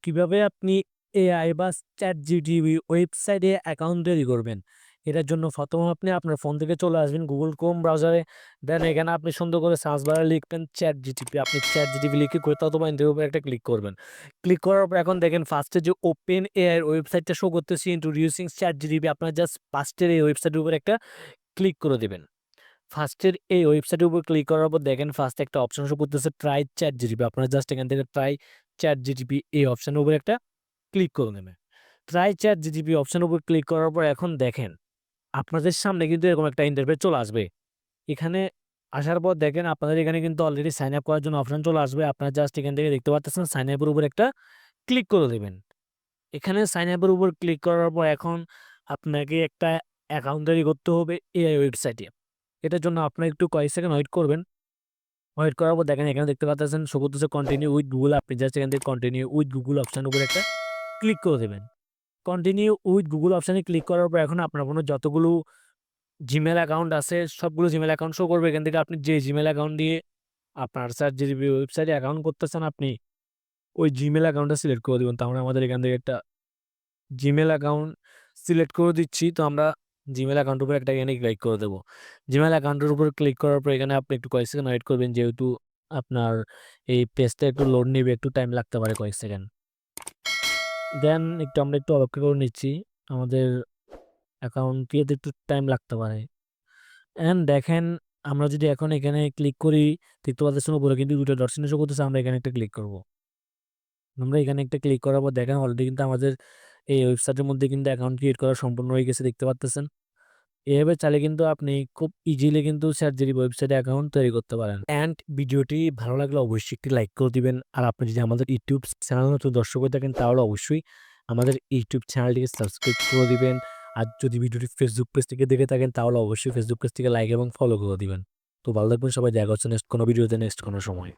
কিভাবে আপনি এআই বা ChatGPT ওয়েবসাইটে অ্যাকাউন্ট তৈরি করবেন। এটার জন্য প্রথমে আপনি আপনার ফোন থেকে চলে আসবেন Google Chrome ব্রাউজারে। দেন এখানে আপনি সুন্দর করে সার্চ বারে লিখবেন ChatGPT। আপনি ChatGPT লিখে কোথাও অথবা এর উপরে একটা ক্লিক করবেন। ক্লিক করার পর এখন দেখেন ফার্স্টে যে ওপেন এআই এর ওয়েবসাইটটা শো করতেছে ইন্ট্রোডিউসিং ChatGPT। আপনার জাস্ট ফার্স্টের এই ওয়েবসাইটের উপর একটা ক্লিক করে দিবেন। ফার্স্টের এই ওয়েবসাইটের উপর ক্লিক করার পর দেখেন ফার্স্টে একটা অপশন শো করতেছে ট্রাই ChatGPT। আপনারা জাস্ট এখান থেকে ট্রাই ChatGPT এই অপশনের উপর একটা ক্লিক করে নেবেন। ট্রাই ChatGPT অপশনের উপর ক্লিক করার পর এখন দেখেন আপনাদের সামনে কিন্তু এরকম একটা ইন্টারফেস চলে আসবে। এখানে আসার পর দেখেন আপনাদের এখানে কিন্তু অলরেডি সাইন আপ করার জন্য অপশন চলে আসবে। আপনারা জাস্ট এখান থেকে দেখতে পাচ্ছেন সাইন আপ এর উপর একটা ক্লিক করে দিবেন। এখানে সাইন আপ এর উপর ক্লিক করার পর এখন আপনাকে একটা অ্যাকাউন্ট তৈরি করতে হবে এআই ওয়েবসাইটে। এটার জন্য আপনারা একটু কয়েক সেকেন্ড ওয়েট করবেন। ওয়েট করার পর দেখেন এখানে দেখতে পাচ্ছেন শো করতেছে কন্টিনিউ উইথ গুগল। আপনি জাস্ট এখান থেকে কন্টিনিউ উইথ গুগল অপশনের উপর একটা ক্লিক করে দিবেন। কন্টিনিউ উইথ গুগল অপশনে ক্লিক করার পর এখন আপনার ফোনে যতগুলো জিমেইল অ্যাকাউন্ট আছে সবগুলো জিমেইল অ্যাকাউন্ট শো করবে। এখান থেকে আপনি যে জিমেইল অ্যাকাউন্ট দিয়ে আপনার ChatGPT ওয়েবসাইটে অ্যাকাউন্ট করতেছেন আপনি ওই জিমেইল অ্যাকাউন্টটা সিলেক্ট করে দিবেন। তো আমরা আমাদের এখান থেকে একটা জিমেইল অ্যাকাউন্ট সিলেক্ট করে দিচ্ছি। তো আমরা জিমেইল অ্যাকাউন্টের উপর একটা এখানে ক্লিক করে দেব। জিমেইল অ্যাকাউন্টের উপর ক্লিক করার পর এখানে আপনি একটু কয়েক সেকেন্ড ওয়েট করবেন যেহেতু আপনার এই পেজটা একটু লোড নিবে, একটু টাইম লাগতে পারে কয়েক সেকেন্ড। দেন আমরা একটু অপেক্ষা করে নিচ্ছি। আমাদের অ্যাকাউন্ট ক্রিয়েটে একটু টাইম লাগতে পারে। অ্যান্ড দেখেন আমরা যদি এখন এখানে ক্লিক করি দেখতে পাচ্ছেন উপরে কিন্তু ২ টা ডট চিহ্ন শো করতেছে। আমরা এখানে একটা ক্লিক করব। আমরা এখানে একটা ক্লিক করার পর দেখেন অলরেডি কিন্তু আমাদের এই ওয়েবসাইটের মধ্যে কিন্তু অ্যাকাউন্ট ক্রিয়েট করা সম্পূর্ণ হয়ে গেছে দেখতে পাচ্তেছেন। এভাবে চাইলে কিন্তু আপনি খুব ইজিলি কিন্তু ChatGPT ওয়েবসাইটে অ্যাকাউন্ট তৈরি করতে পারেন। অ্যান্ড ভিডিওটি ভালো লাগলে অবশ্যই একটি লাইক করে দিবেন। আর আপনি যদি আমাদের ইউটিউব চ্যানেল নতুন দর্শক হয়ে থাকেন তাহলে অবশ্যই আমাদের ইউটিউব চ্যানেলটিকে সাবস্ক্রাইব করে দিবেন। আর যদি ভিডিওটি ফেসবুক পেজ থেকে দেখে থাকেন তাহলে অবশ্যই ফেসবুক পেজ থেকে লাইক এবং ফলো করে দিবেন। তো ভালো থাকবেন সবাই। দেখা হচ্ছে নেক্সট কোনো ভিডিওতে নেক্সট কোনো সময়।